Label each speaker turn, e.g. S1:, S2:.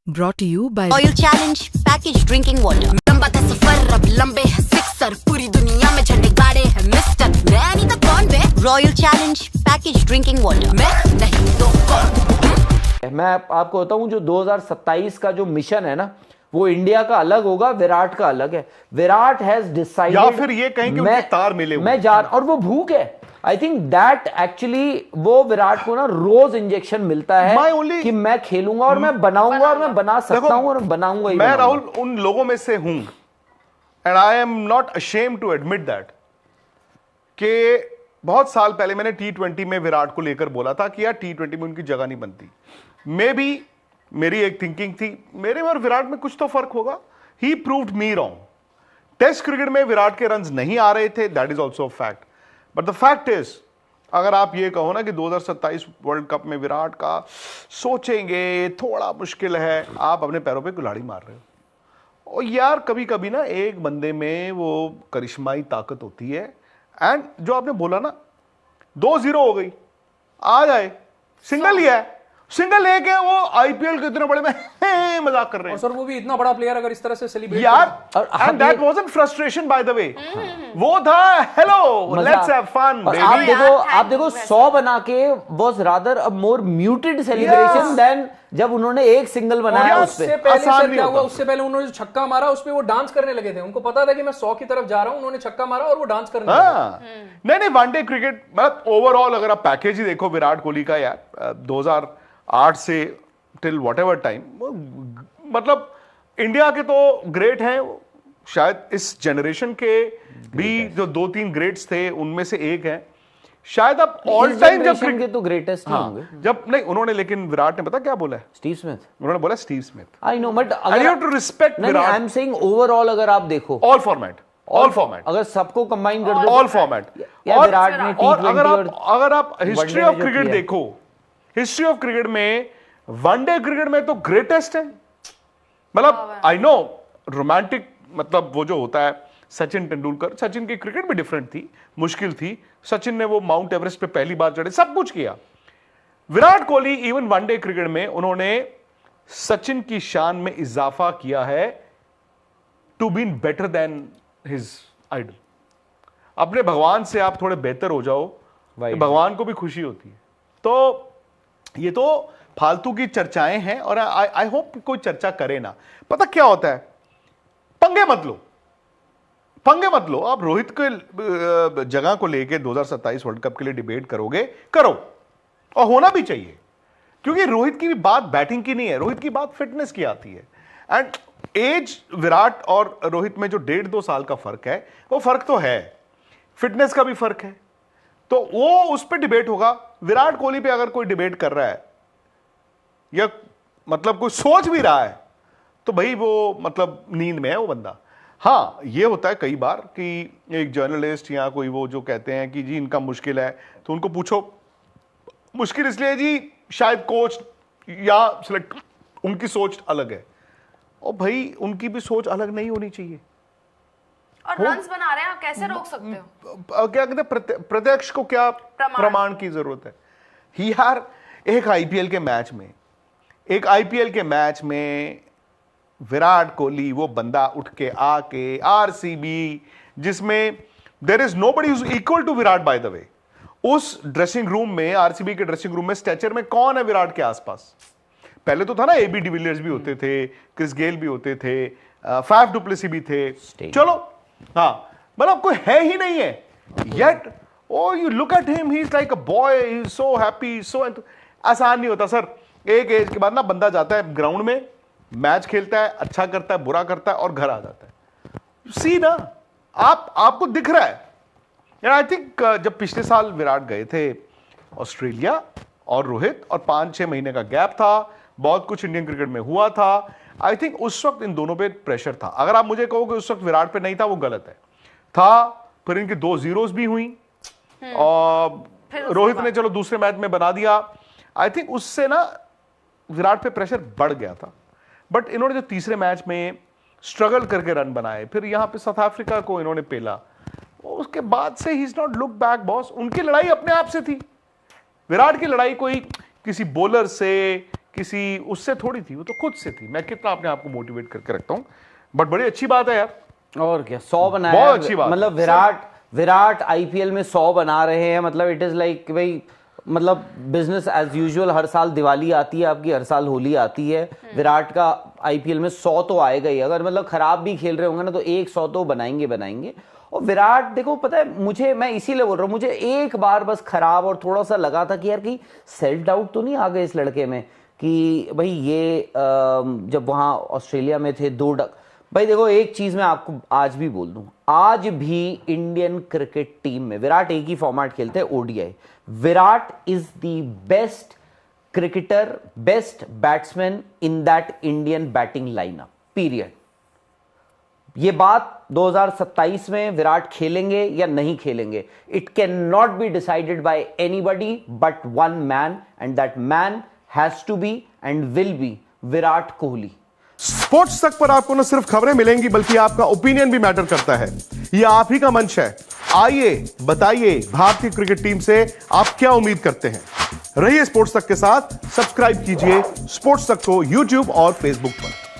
S1: Brought to you by
S2: Oil Challenge Package Drinking Water। लंबा था सफर अब लंबे है सिक्सर, पूरी दुनिया में झंडे गाड़े हैं मिस्टर, मैं नहीं तो कौन बे। Royal Challenge Package Drinking Water, मैं नहीं तो कौन।
S3: मैं आपको बताऊं, जो 2027 का जो मिशन है ना, वो इंडिया का अलग होगा, विराट का अलग है। विराट हैज डिसाइडेड,
S4: या फिर ये कहें कि उनके तार मिले हुए,
S3: मैं जा, और वो भूख है। आई थिंक दैट एक्चुअली वो विराट को ना रोज इंजेक्शन मिलता है कि मैं खेलूंगा और मैं बनाऊंगा और मैं बना सकता हूं और बनाऊंगा ही।
S4: मैं राहुल उन लोगों में से हूं, and I am not ashamed to admit that, कि बहुत साल पहले मैंने T20 में विराट को लेकर बोला था कि यार T20 में उनकी जगह नहीं बनती। मे बी मेरी एक थिंकिंग थी, मेरे और विराट में कुछ तो फर्क होगा। He proved me wrong. Test cricket में विराट के रन्स नहीं आ रहे थे, that is also fact, but the fact is, अगर आप ये कहो ना कि 2027 वर्ल्ड कप में विराट का सोचेंगे थोड़ा मुश्किल है, आप अपने पैरों पे कुल्हाड़ी मार रहे हो। और यार कभी कभी ना एक बंदे में वो करिश्माई ताकत होती है, एंड जो आपने बोला ना 2-0 हो गई, आ जाए सिंगल ही है, सिंगल एक है, वो आईपीएल के इतने बड़े में मजाक कर रहे हैं।
S5: और सर वो भी इतना बड़ा प्लेयर अगर इस तरह से सेलिब्रेट
S4: यार, and that wasn't frustration bye the वे, वो था हेलो लेट्स हैव फन।
S3: आप देखो 100 बना के was rather a more muted celebration than जब उन्होंने एक सिंगल बनाया।
S5: उससे पहले सर क्या हुआ, उससे पहले उन्होंने जो छक्का मारा उस पे वो डांस करने लगे थे, उनको पता था कि मैं 100 की तरफ जा रहा हूं, उन्होंने छक्का मारा और वो डांस करने लगे।
S4: नहीं वनडे क्रिकेट मतलब ओवरऑल अगर आप पैकेज ही देखो विराट कोहली का, यार 2008 से टिल व्हाटएवर टाइम, मतलब इंडिया के तो ग्रेट हैं, शायद इस जनरेशन के भी जो 2-3 ग्रेट्स थे उनमें से एक है शायद। अब ऑल टाइम जब
S3: के तो ग्रेटेस्ट होंगे
S4: जब नहीं उन्होंने, लेकिन विराट ने पता क्या बोला है?
S3: Steve Smith.
S4: उन्होंने बोला Steve Smith.
S3: I know, but
S4: I have to respect Virat.
S3: I am saying overall अगर आप देखो
S4: ऑल फॉर्मेट
S3: अगर सबको कंबाइन कर दो,
S4: ऑल फॉर्मेट,
S3: और विराट ने
S4: और अगर आप हिस्ट्री ऑफ क्रिकेट देखो, हिस्ट्री ऑफ क्रिकेट में वनडे क्रिकेट में तो ग्रेटेस्ट है। मतलब आई नो रोमांटिक, मतलब वो जो होता है सचिन तेंदुलकर, सचिन की क्रिकेट भी डिफरेंट थी, मुश्किल थी। सचिन ने वो माउंट एवरेस्ट पे पहली बार चढ़े, सब कुछ किया। Virat Kohli even one day cricket में उन्होंने सचिन की शान में इजाफा किया है, to be better than his idol. अपने भगवान से आप थोड़े बेहतर हो जाओ, भगवान को भी खुशी होती है। तो ये तो फालतू की चर्चाएं हैं, और आई होप कोई चर्चा करे ना। पता क्या होता है, पंगे मत लो। आप रोहित के जगह को लेके 2027 वर्ल्ड कप के लिए डिबेट करोगे, करो, और होना भी चाहिए, क्योंकि रोहित की भी बात बैटिंग की नहीं है, रोहित की बात फिटनेस की आती है। एंड एज विराट और रोहित में जो 1.5-2 साल का फर्क है, वो फर्क तो है, फिटनेस का भी फर्क है, तो वो उस पर डिबेट होगा। विराट कोहली पे अगर कोई डिबेट कर रहा है या मतलब कोई सोच भी रहा है, तो भाई वो मतलब नींद में है वो बंदा। हाँ, ये होता है कई बार कि एक जर्नलिस्ट या कोई वो जो कहते हैं कि जी इनका मुश्किल है, तो उनको पूछो मुश्किल इसलिए जी शायद कोच या सिलेक्ट उनकी सोच अलग है। और भाई उनकी भी सोच अलग नहीं होनी चाहिए।
S6: और रन्स बना रहे हैं, आप कैसे रोक सकते हो?
S4: क्या कहते हैं, प्रत्यक्ष को क्या प्रमाण की जरूरत है? यार एक आईपीएल के मैच में विराट कोहली वो बंदा उठ के आके आरसीबी, जिसमें there is nobody who is equal to Virat by the way, उस ड्रेसिंग रूम में, आरसीबी के ड्रेसिंग रूम में स्टैचर में कौन है विराट के आसपास? पहले तो था ना, एबी डिविलियर्स भी होते थे, क्रिस गेल भी होते थे, फैफ डुप्लेसी भी थे, चलो हाँ, मतलब कोई है ही नहीं है। Yet oh you look at him, he is like a boy, he is so happy, so आसान नहीं होता सर। एक एज के बाद ना बंदा जाता है ग्राउंड में, मैच खेलता है, अच्छा करता है, बुरा करता है, और घर आ जाता है। सी ना, आपको दिख रहा है। आई थिंक जब पिछले साल विराट गए थे ऑस्ट्रेलिया और रोहित, और 5-6 महीने का गैप था, बहुत कुछ इंडियन क्रिकेट में हुआ था, आई थिंक उस वक्त इन दोनों पे प्रेशर था। अगर आप मुझे कहो कि उस वक्त विराट पे नहीं था, वो गलत है। था, फिर इनकी 2 जीरोस भी हुई, और रोहित ने चलो दूसरे मैच में बना दिया। आई थिंक उससे ना विराट पे प्रेशर बढ़ गया था, बट इन्होंने जो तीसरे मैच में स्ट्रगल करके रन बनाए, फिर यहां पे साउथ अफ्रीका को इन्होंने पेला, उसके बाद से he is not look back boss. उनकी लड़ाई अपने आप से थी, विराट की लड़ाई कोई किसी बॉलर से किसी उससे थोड़ी थी, वो तो खुद से थी। मैं कितना अपने आप को मोटिवेट करके रखता हूं, बट बड़ी अच्छी बात है यार।
S3: और क्या 100 बनाया,
S4: बहुत अच्छी बात।
S3: मतलब विराट आईपीएल में 100 बना रहे हैं, मतलब इट इज लाइक भाई, मतलब बिजनेस एज यूजुअल। हर साल दिवाली आती है आपकी, हर साल होली आती है, विराट का आईपीएल में 100 तो आएगा ही। अगर मतलब खराब भी खेल रहे होंगे ना तो 100 तो बनाएंगे। और विराट देखो, पता है मैं इसीलिए बोल रहा हूँ, मुझे एक बार बस खराब और थोड़ा सा लगा था कि यार कि सेल्फ डाउट तो नहीं आ गए इस लड़के में कि भाई ये जब वहां ऑस्ट्रेलिया में थे भाई देखो, एक चीज मैं आपको आज भी बोल दूं, आज भी इंडियन क्रिकेट टीम में विराट एक ही फॉर्मेट खेलते हैं, ODI. Virat is the best cricketer, best batsman in that Indian batting lineup, period. ये बात 2027 में विराट खेलेंगे या नहीं खेलेंगे, it can not be decided by anybody but one man, and that man has to be and will be Virat Kohli.
S1: Sports Tak पर आपको न सिर्फ खबरें मिलेंगी बल्कि आपका ओपिनियन भी मैटर करता है। यह आप ही का मंच है। आइए बताइए, भारतीय क्रिकेट टीम से आप क्या उम्मीद करते हैं। रहिए स्पोर्ट्स तक के साथ, सब्सक्राइब कीजिए स्पोर्ट्स तक को यूट्यूब और फेसबुक पर।